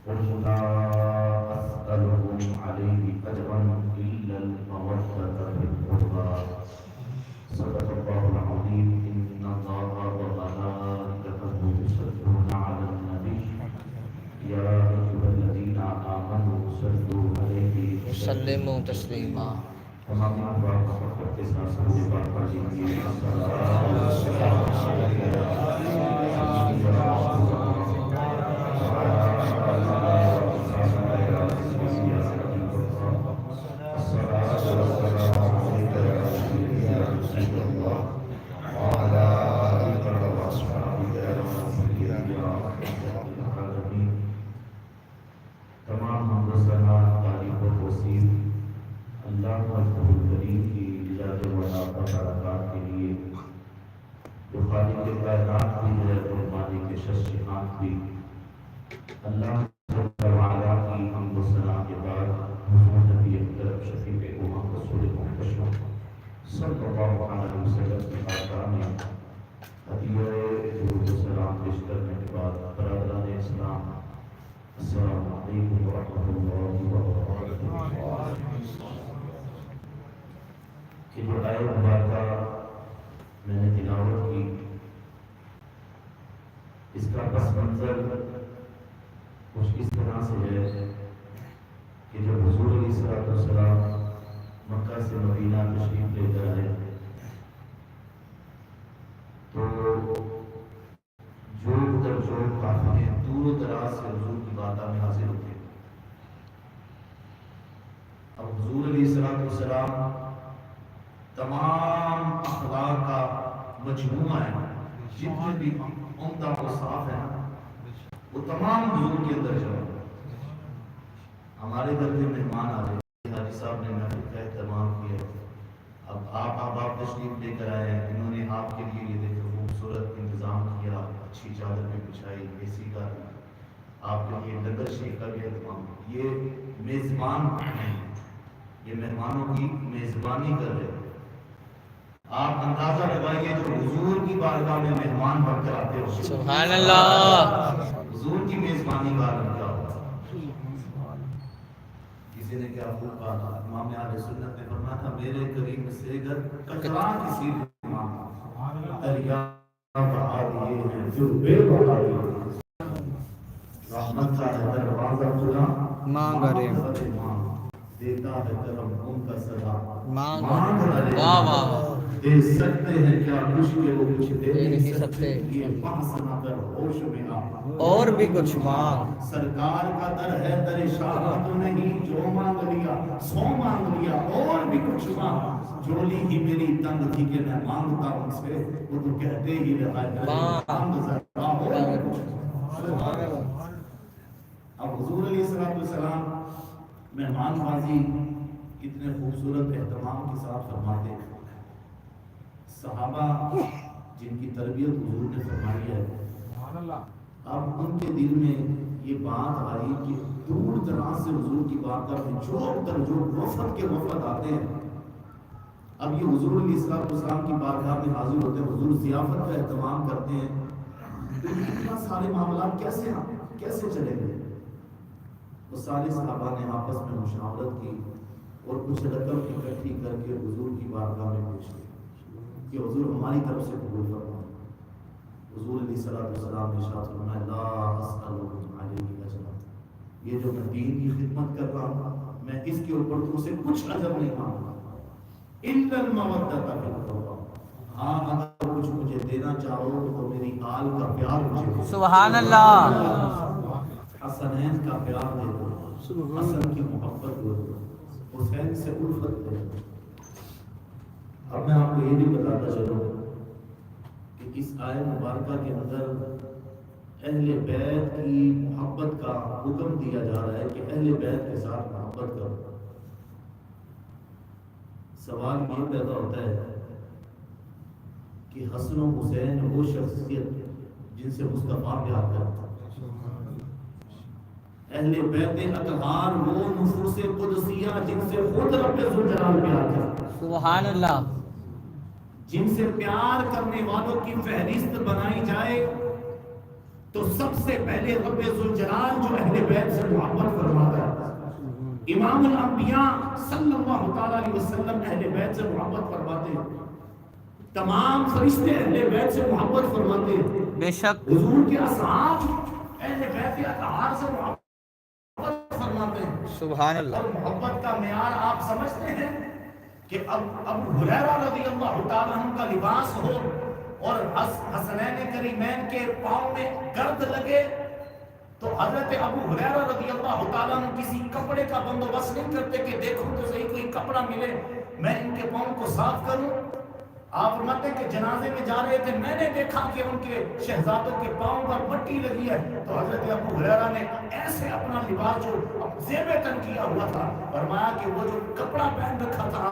قل لا أسألكم عليه أجرا إلا المودة في القربى صدق الله العظيم إن الله وملائكته يصلون على النبي يا أيها الذين آمنوا صلوا عليه سلموا تسلیما تمام احباب محبت کے ساتھ سبھی بات پڑھ لیجیے تمام حمد و ثنا تعریف و توصیف اللہ مجدہ الکریم کی جلال و علا برکات کے لیے جو خالق کائنات بھی ہے اور مالک شہنشاہ بھی اللہ جل وعلا کی حمد و ثنا کے بعد حضور نبی اکرم شفیع امم رسول محتشم صلی اللہ علیہ وسلم کی بارگاہ میں ہدیہ درود و سلام پیش کرنے کے بعد برادران اسلام السلام علیکم ورحمۃ اللہ وبرکاتہ۔ کہ جو آئے مبارکہ میں نے تلاوت کی اس کا پس منظر کچھ اس طرح سے ہے کہ جب حضور علیہ السلام مکہ سے مدینہ تشریف لے کر آئے تو جو ادھر جو قافلے دور و دراز سے حضور کی بارگاہ میں حاضر ہوتے ہیں۔ اب حضور علیہ السلام تمام اخلاق کا مجموعہ ہے، جتنے بھی عمدہ و صاف ہیں وہ تمام حضور کے اندر جمع ہے۔ ہمارے گھر میں مہمان آ رہے ہیں، حاجی صاحب نے محفل کا اہتمام کیا، اب آپ تشریف لے کر آئے ہیں، انہوں نے آپ کے لیے یہ دیکھو خوبصورت انتظام کیا، اچھی چادر بھی بچھائی، اے سی کا بھی، آپ کے لیے لنگر شیخ کا بھی اہتمام۔ یہ میزبان ہیں، یہ مہمانوں کی میزبانی کر رہے ہیں۔ آپ اندازہ لگائیے جو حضور کی بارگاہ میں مہمان بن کر آتے ہو، سبحان اللہ، حضور کی میزبانی کا عالم کیا ہوگا۔ کسی نے کیا خوب کہا، امام اہل سنت نے فرمایا تھا میرے قریب سے گر کچرا کسی امام دریا بہا دیے ہیں جو بے بہا دیے ہیں، رحمت کا ہے دروازہ کھلا مانگ رہے دیتا ہے کرم ان کا صدا مانگ رہے واہ واہ دے سکتے ہیں کیا کچھ کے وہ کچھ دے نہیں سکتے، یہ بحث نہ کر ہوش میں آ اور بھی کچھ مانگ۔ سرکار کا در ہے در شاہ تو نہیں، جو مانگ لیا سو مانگ لیا اور بھی کچھ مانگ۔ جولی ہی میری تنگ تھی کہ میں مانگتا ان سے، وہ تو کہتے ہی رہا ہے مانگ ذرا اور بھی کچھ۔ اب حضور علیہ السلام مہمان بازی اتنے خوبصورت اہتمام کے ساتھ فرماتے ہیں۔ صحابہ جن کی تربیت حضور نے فرمائی ہے، اب ان کے دل میں یہ بات آئی کہ دور دراز سے حضور کی بارگاہ میں جو وفد کے وفد آتے ہیں، اب یہ حضور علیہ السلام کی بارگاہ میں حاضر ہوتے ہیں، حضور ضیافت کا اہتمام کرتے ہیں، تو اتنا سارے معاملات کیسے چلے گئے؟ وہ سارے صحابہ نے آپس میں مشاورت کی اور کچھ رقم اکٹھی کر کے حضور کی بارگاہ میں پیش کی کہ حضور ہماری طرف سے قبول فرمائیں۔ حضور علیہ السلام نے ارشاد فرمایا لا اسألکم علیہ اجرا، یہ جو میں دین کی خدمت کر رہا ہوں میں اس کے اوپر تم سے کچھ اجر نہیں مانگتا، الا المودۃ فی القربى، ہاں اگر کچھ مجھے دینا چاہو تو میری آل کا پیار مجھے دو، سبحان اللہ، حسنین کا پیار دے دو، حسن کی محبت دے دو، حسین سے الفت دے دو۔ اب میں آپ کو یہ بھی بتاتا چلوں کہ اس آیت مبارکہ کے اندر اہل بیت کی محبت کا حکم دیا جا رہا ہے کہ اہل بیت کے ساتھ محبت کرو۔ سوال یہ پیدا ہوتا ہے کہ حسن و حسین وہ شخصیت جن سے مصطفیٰ پیار کرتا ہے، اہل بیت اطہار وہ نفوس قدسیہ جن سے خود رب ذوالجلال پیار کرتا ہے، سبحان اللہ، جن سے پیار کرنے والوں کی فہرست بنائی جائے تو سب سے پہلے رب ذوالجلال جو اہل بیت سے محبت فرماتا ہے، امام الانبیاء صلی اللہ تعالیٰ علیہ وسلم اہل بیت سے محبت فرماتے ہیں، تمام فرشتے اہل بیت سے محبت فرماتے ہیں، بے شک حضور کے اصحاب اہل بیت اطہار سے محبت فرماتے ہیں۔ سبحان اور اللہ محبت کا معیار آپ سمجھتے ہیں کہ ابو ہریرہ رضی اللہ تعالیٰ عنہ کا لباس ہو اور حسنین کریمین کے پاؤں میں گرد لگے تو حضرت ابو ہریرہ رضی اللہ تعالیٰ عنہ کسی کپڑے کا بندوبست نہیں کرتے کہ دیکھو تو صحیح کوئی کپڑا ملے میں ان کے پاؤں کو صاف کروں۔ آپ فرماتے ہیں کہ جنازے میں جا رہے تھے، میں نے دیکھا کہ ان کے شہزادوں کے پاؤں پر مٹی لگی ہے، تو حضرت ابو ہریرہ نے ایسے اپنا لباس جو زیب تن کیا ہوا تھا فرمایا کہ وہ جو کپڑا پہن رکھا تھا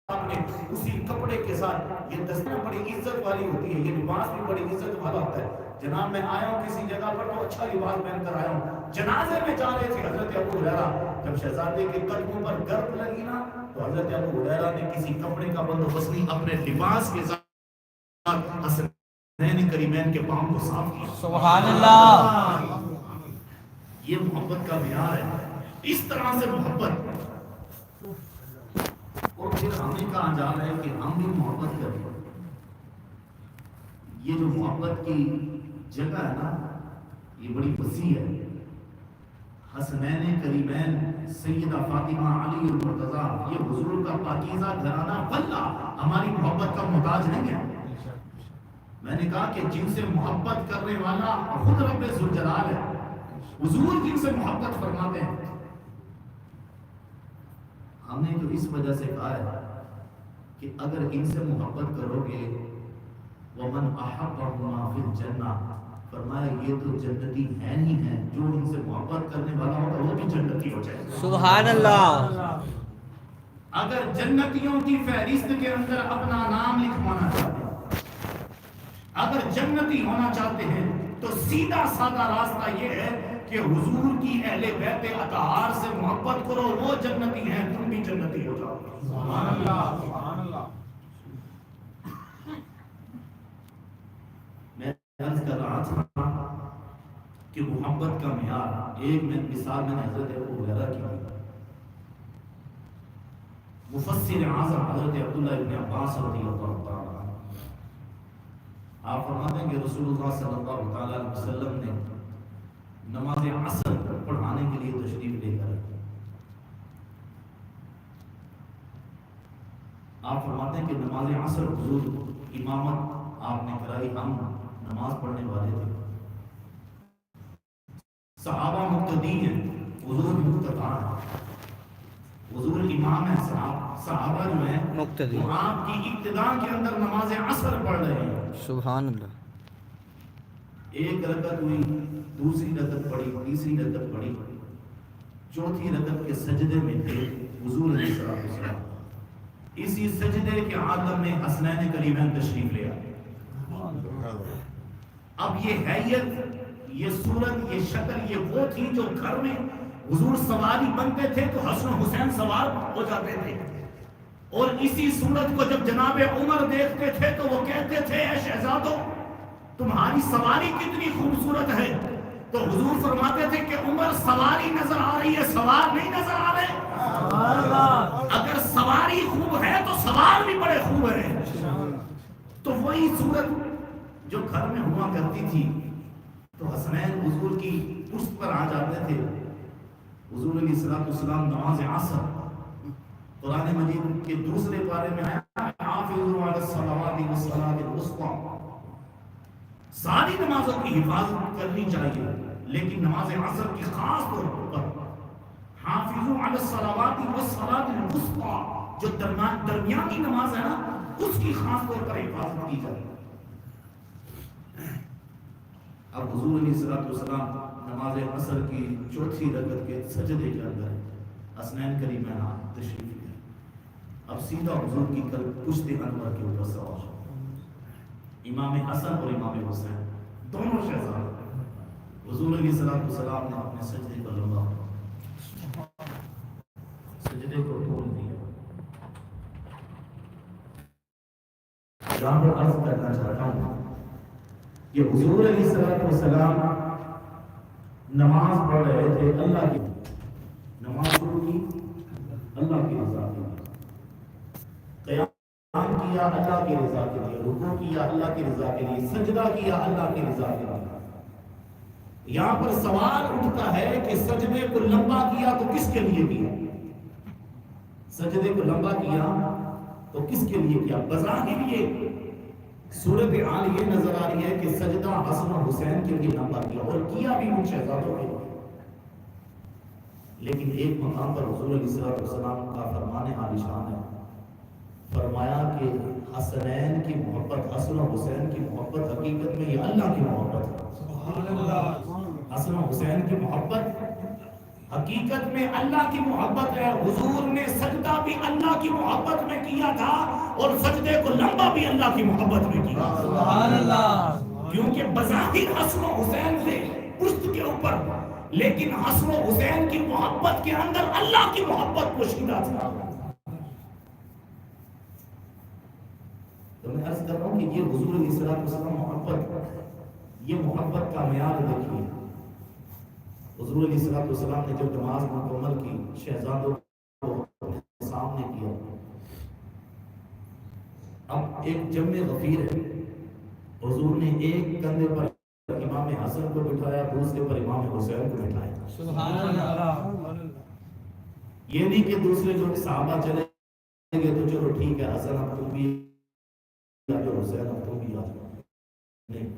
آپ نے اسی کپڑے کے ساتھ، یہ دستیاں بڑی عزت والی ہوتی ہے، یہ لباس بھی بڑی عزت والا ہوتا ہے۔ جناب میں آیا ہوں کسی جگہ پر تو اچھا لباس پہن کر آیا ہوں، جنازے میں جا رہے تھے حضرت ابو ہریرہ، جب شہزادے کے قدموں پر گرد لگی نا تو حضرت ابو ہریرہ نے کسی کپڑے کا بندوبست نہیں، اپنے لباس کے ساتھ حسنین کریمین کے پاؤں کو صاف کیا۔ سبحان اللہ یہ محبت کا معیار ہے، اس طرح سے محبت۔ اور پھر ہمیں کہا جا رہا ہے کہ ہم بھی محبت کریں۔ یہ جو محبت کی جگہ ہے نا یہ بڑی وسیع ہے۔ حسنین کریمین سیدہ فاطمہ علی المرتضیٰ یہ حضور کا پاکیزہ گھرانہ واللہ ہماری محبت کا محتاج نہیں ہے۔ میں نے کہا کہ جن سے محبت کرنے والا خود رب ذوالجلال ہے، حضور جن سے محبت فرماتے ہیں۔ ہم نے جو اس وجہ سے کہا ہے کہ اگر ان سے محبت کرو گے وَمَنْ أَحَبَّهُمَا فِي الْجَنَّةِ، فرمایا یہ تو جنتی ہیں ہی ہیں، جو ان سے محبت کرنے والا ہوگا وہ بھی جنتی ہو جائے گا۔ سبحان اللہ اگر جنتیوں کی فہرست کے اندر اپنا نام لکھوانا چاہتے ہیں، اگر جنتی ہونا چاہتے ہیں تو سیدھا سادہ راستہ یہ ہے کہ حضور کی اہل بیت اطہار سے محبت کرو، وہ جنتی ہیں تم بھی جنتی ہو جاؤ۔ سبحان اللہ سبحان اللہ۔ میں عرض کر رہا تھا کہ محبت کا معیار، ایک مثال میں نے حضرت ابو ہریرہ کی، مفسر اعظم حضرت عبداللہ ابن عباس رضی اللہ تعالیٰ عنہ، آپ فرماتے ہیں کہ رسول اللہ صلی اللہ تعالیٰ علیہ وسلم نے نماز عصر پڑھانے کے لیے تشریف لے کر آپ فرماتے ہیں کہ نماز عصر حضور امامت آپ نے کرائی، ہم نماز پڑھنے والے تھے، صحابہ مقتدی ہیں، حضور مقتدی ہیں، حضور امام ہیں، صحابہ جو ہیں مقتدی، وہ آپ کی ابتداء کے اندر نماز عصر پڑھ رہے ہیں۔ سبحان اللہ ایک رکعت ہوئی، دوسری رکعت پڑھی، تیسری رکعت پڑھی، چوتھی رکعت کے سجدے میں تھے حضور علیہ السلام، اسی سجدے کے عالم میں حسنین کریمین تشریف لے آئے۔ اب یہ حیت، یہ صورت، یہ شکل، یہ وہ تھی جو گھر میں حضور سواری بنتے تھے تو حسن و حسین سوار ہو جاتے تھے، اور اسی صورت کو جب جناب عمر دیکھتے تھے تو وہ کہتے تھے اے شہزادو تمہاری سواری کتنی خوبصورت ہے، تو حضور فرماتے تھے کہ عمر سواری نظر آ رہی ہے، سوار نہیں نظر آ رہے۔ اگر سواری خوب ہے تو سوار بھی بڑے خوب ہیں۔ تو وہی صورت جو گھر میں ہوا کرتی تھی تو حسنین حضور کی پشت پر آ جاتے تھے۔ حضور علیہ السلام نماز عصر قرآن مجید کے دوسرے پارے میں آیا حافظوا علی الصلوات والصلاۃ الوسطی، ساری نمازوں کی حفاظت کرنی چاہیے لیکن نماز عصر کی خاص طور پر حافظوا علی الصلوات والصلاۃ الوسطی، جو درمیانی نماز ہے نا اس کی خاص طور پر حفاظت کی جائے۔ اب حضور علیہ السلام نماز عصر کی چوتھی رکعت کے سجدے کے اندر حسنین کریمین تشریف لے، اب سیدھا حضور کی پشت انور کے اوپر سوار، امام حسن اور امام حسین دونوں شہزادے، حضور علیہ السلام نے اپنے سجدے کو لمبا، سجدے کو ٹول دیا۔ یہاں پر عرض کرنا چاہتا ہوں کہ حضور علیہ السلام نماز پڑھ رہے تھے، اللہ کی نماز شروع کی اللہ کی رضا کے لیے، قیام کیا اللہ کی رضا کے لیے، رکوع کیا اللہ کی رضا کے لیے، سجدہ کیا اللہ کی رضا کے لیے۔ یہاں پر سوال اٹھتا ہے کہ سجدے کو لمبا کیا تو کس کے لیے کیا؟ سجدے کو لمبا کیا تو کس کے لیے کیا؟ بظاہر یہ صورتحال یہ نظر آ رہی ہے کہ سجدہ حسن و حسین کے لیے لمبا کیا، اور کیا بھی ان شہزادوں کے لیے۔ لیکن ایک مقام پر حضور علیہ السلام کا فرمان عالیشان ہے، فرمایا کہ حسنین کی محبت، حسن و حسین کی محبت حقیقت میں یہ اللہ کی محبت ہے۔ حسن و حسین کی محبت حقیقت میں اللہ کی محبت ہے۔ حضور نے سجدہ بھی اللہ کی محبت میں کیا تھا، اور سجدے کو لمبا بھی اللہ کی محبت میں کیا۔ سبحان اللہ۔ کیونکہ بظاہر حسن و حسین سے پشت کے اوپر، لیکن حسن و حسین کی محبت کے اندر اللہ کی محبت پوشیدہ تھا۔ تو میں عرض کر رہا ہوں کہ یہ حضور علیہ السلام محبت، یہ محبت کا معیار دیکھیے۔ حضور علیہ السلام نے جب نماز مکمل کی، شہزادوں کو سامنے کیا، اب ایک جمع غفیر ہے، حضور نے ایک کندھے پر امام حسن کو بٹھایا، دوسرے پر امام حسین کو بٹھایا۔ سبحان اللہ۔ یہ نہیں کہ دوسرے جو صحابہ چلے گئے تو چلو ٹھیک ہے، حسن اب تم بھی آ جاؤ، حسین اب تم بھی آ جاؤ، نہیں۔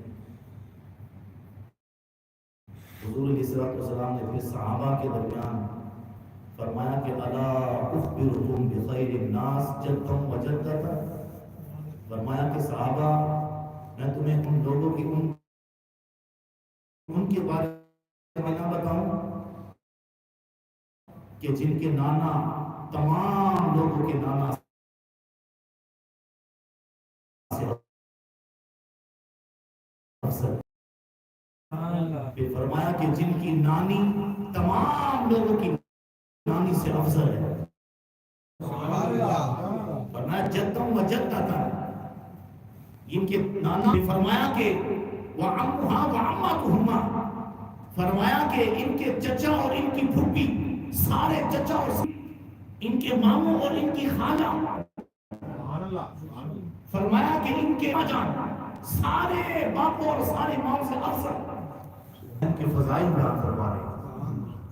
حضور علیہ السلام نے پھر صحابہ کے درمیان فرمایا کہ الا اخبرکم بخیر الناس جدًا وجدۃ، فرمایا کہ صحابہ میں تمہیں ان لوگوں کی ان کے بارے میں نہ بتاؤں کہ جن کے نانا تمام لوگوں کے نانا سے افضل، پھر فرمایا کہ جن کی نانی تمام لوگوں کی نانی سے افضل ہے، فرمایا جدوں و جدتا، ان کے نانا، فرمایا کہ وعمھا وعمتہما، فرمایا کہ ان کے چچا اور ان کی پھوپھی، سارے چچا اور ان کے ماموں اور ان کی خالہ، فرمایا کہ ان کے جان سارے باپوں اور سارے ماؤں سے افضل۔ ان کے فضائل بیان فرما رہے ہیں،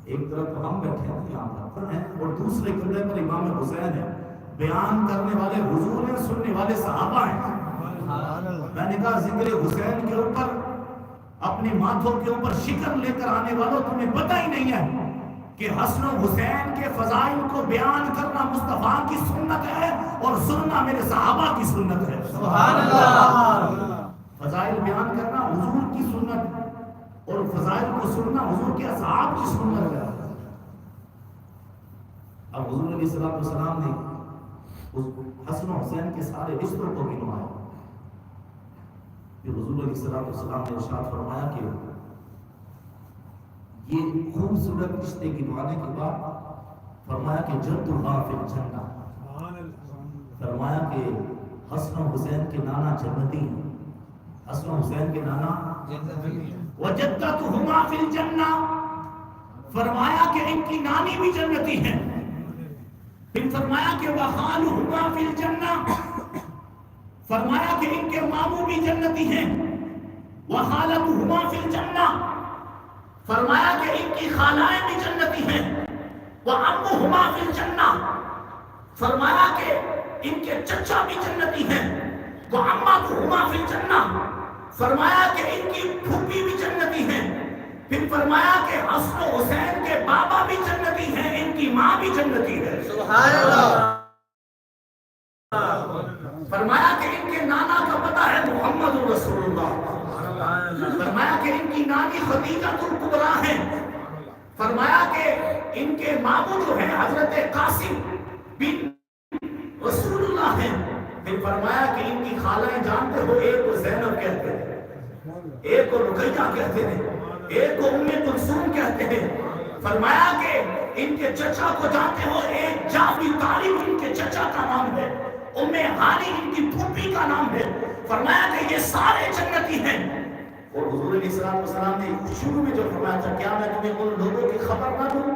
ایک طرف تو ہم بیٹھے ہیں یہاں پر ہیں، اور دوسرے کندھے پر امام حسین ہے، بیان کرنے والے حضور ہیں، سننے والے صحابہ ہیں۔ میں نے کہا ذکر حسین کے اوپر، اپنے ماتھوں کے اوپر شکر لے کر آنے والوں، تمہیں پتہ ہی نہیں ہے کہ حسن و حسین کے فضائل کو بیان کرنا مصطفیٰ کی سنت ہے، اور سننا میرے صحابہ کی سنت ہے۔ سبحان اللہ۔ فضائل بیان کرنا حضور کی سنت، اور فضائل کو سننا حضور کے اصحاب کی سنت ہے۔ اب حضور علیہ السلام نے حسن و حسین کے سارے رشتوں کو گنوایا، پھر حضور علیہ السلام نے ارشاد فرمایا کہ یہ خوبصورت رشتے گنوانے کے بعد فرمایا کہ جدھا فی الجنہ، فرمایا کہ حسن و حسین کے نانا جنتی ہیں، حسن و حسین کے نانا وجدتہما فی الجنہ، فرمایا کہ ان کی نانی بھی جنتی ہیں، پھر فرمایا کہ وخالہما فی الجنہ، فرمایا کہ ان کے ماموں بھی جنتی ہیں، وخالتہما فی الجنہ، فرمایا کہ ان کی خالائیں بھی جنتی ہیں، وعمہما فی الجنہ، فرمایا کہ ان کے چچا بھی جنتی ہیں، وعماتہما فی الجنہ، فرمایا کہ ان کی پھوپھی بھی جنتی ہیں، پھر فرمایا کہ حسن و حسین کے بابا بھی جنتی ہیں، ان کی ماں بھی جنتی ہے۔ سبحان اللہ۔ فرمایا کہ ان کے نانا کا پتہ ہے محمد رسول اللہ، فرمایا کہ ان کی نانی خدیجہ الکبریٰ ہیں، فرمایا کہ ان کے ماموں جو ہیں حضرت قاسم بن رسول اللہ ہیں، پھر فرمایا کہ ان کی خالائیں جانتے ہو، ایک کو زینب کہتے ہیں، ایک کو رقیہ کہتے ہیں، ایک کو ام کلثوم کہتے ہیں، فرمایا کہ ان کے چچا کو جانتے ہو، ایک جعفر طالب ان کے چچا کا نام ہے، ام ہانی ان کی پھوپھی کا نام ہے، فرمایا کہ یہ سارے جنتی ہیں، اور حضور علیہ السلام نے شروع میں جو فرمایا تھا کیا میں تمہیں ان لوگوں کی خبر نہ دوں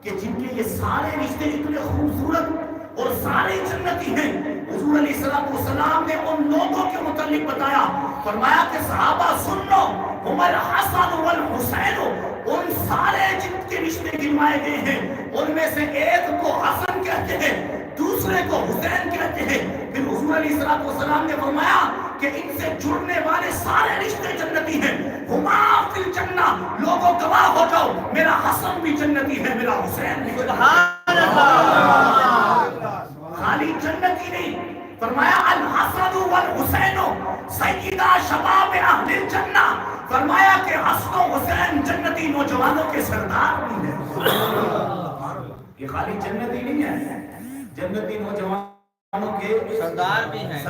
کہ جن کے یہ سارے رشتے اتنے خوبصورت اور سارے جنتی ہیں. حضور علیہ السلام نے ان لوگوں کے متعلق بتایا, فرمایا کہ صحابہ سن لو, ہم الحسن والحسین, ان سارے جن کے رشتے گنوائے گئے ہیں ان میں سے ایک کو حسن کہتے ہیں, دوسرے کو حسین کہتے ہیں. پھر حضور علیہ السلام نے فرمایا کہ ان سے جڑنے والے سارے رشتے جنتی ہیں. ہما فی الجنہ, لوگوں گواہ ہو جاؤ میرا حسن بھی جنتی ہے, میرا حسین بھی. سبحان اللہ. خالی جنتی نہیں, فرمایا الحسن والحسین سیدہ شباب اہل الجنہ, فرمایا کہ حسن و حسین جنتی نوجوانوں کے سردار بھی ہیں. یہ خالی جنتی نہیں ہے, جنتی نوجوانوں کے سردار بھی ہیں.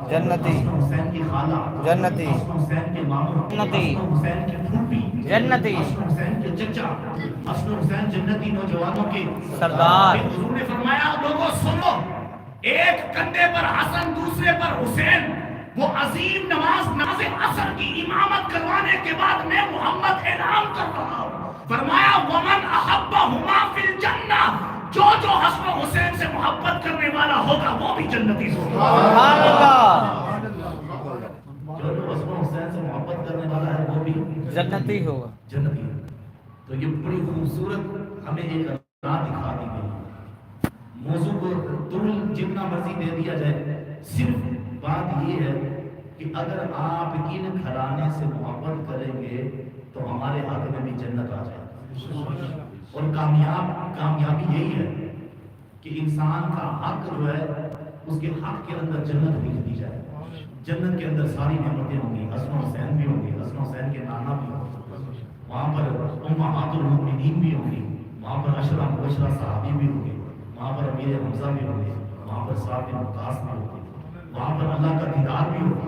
جنتی حسین کی خالہ جنتی حسین کے ماموں جنتی حسین کی پھوپھی جنتی حسین کے چچا حسن حسین جنتی نوجوانوں کے سردار. پھر حضور نے فرمایا لوگوں سنو, ایک کندھے پر حسن دوسرے پر حسین, وہ عظیم نماز عصر کی امامت کروانے کے بعد میں محمد اعلان کر رہا ہوں, فرمایا ومن احبہما فی الجنہ, جو حسن حسین سے محبت کرنے والا ہوگا وہ بھی جنتی ہوگا. سبحان اللہ. جو حسن حسین سے محبت کرنے والا ہے وہ بھی جنتی ہوگا. جنتی ہوگا. تو یہ بڑی خوبصورت ہمیں ایک راہ دکھا دی گئی. موضوع کو طول جتنا مرضی دے دیا جائے, صرف بات یہ ہے کہ اگر آپ ان گھرانے سے محبت کریں گے تو ہمارے ہاتھ میں بھی جنت آ جائے. اور کامیابی یہی ہے کہ انسان کا حق جو ہے اس کے حق کے اندر جنت بھی دی جائے. جنت کے اندر ساری نعمتیں ہوں گی, حسن حسین بھی ہوں گے, حسن حسین کے نانا بھی ہوں گے, وہاں پر امہات المؤمنین بھی ہوں گی, وہاں پر اشرا مبشرہ صحابی بھی ہوں گے, وہاں پر امیر حمزہ بھی ہوں گے, وہاں پر سعد بن وقاص بھی ہوں گے, وہاں پر اللہ کا دیدار بھی ہوگا.